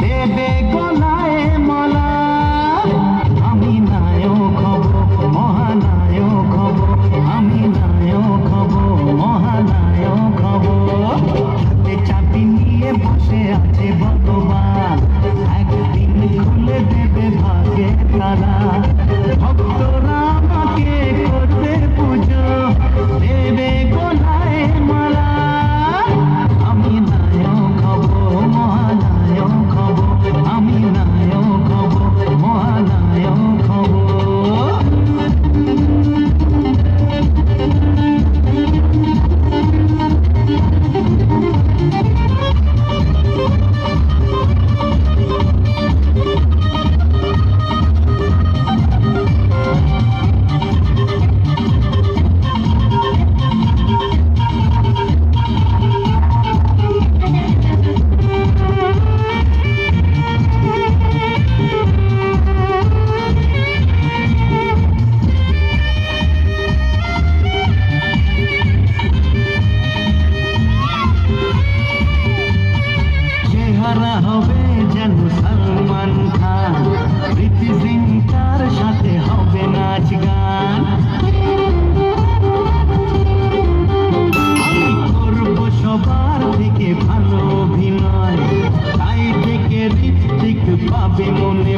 দেবে গলায় মালা। আমি নায়ক হব, মহানায়ক হব, আমি নায়ক হব, মহানায়ক হব। হাতে চাবি নিয়ে বসে আছে ভগবান, একদিন খুলে দেবে ভাগ্যের তালা। ভক্তরা আমাকে করবে পুজো, দেবে গলায় মালা। আমি নায়ক হব, মহানায়ক হব, আমি নায়ক হব, মহানায়ক হব। চেহারা হবে যেন সলমান খান, প্রীতি জিন্টার সাথে হবে নাচ গান। আমি করব সবার থেকে ভালো অভিনয়, তাই থেকে ঋত্বিক পাবে মনে।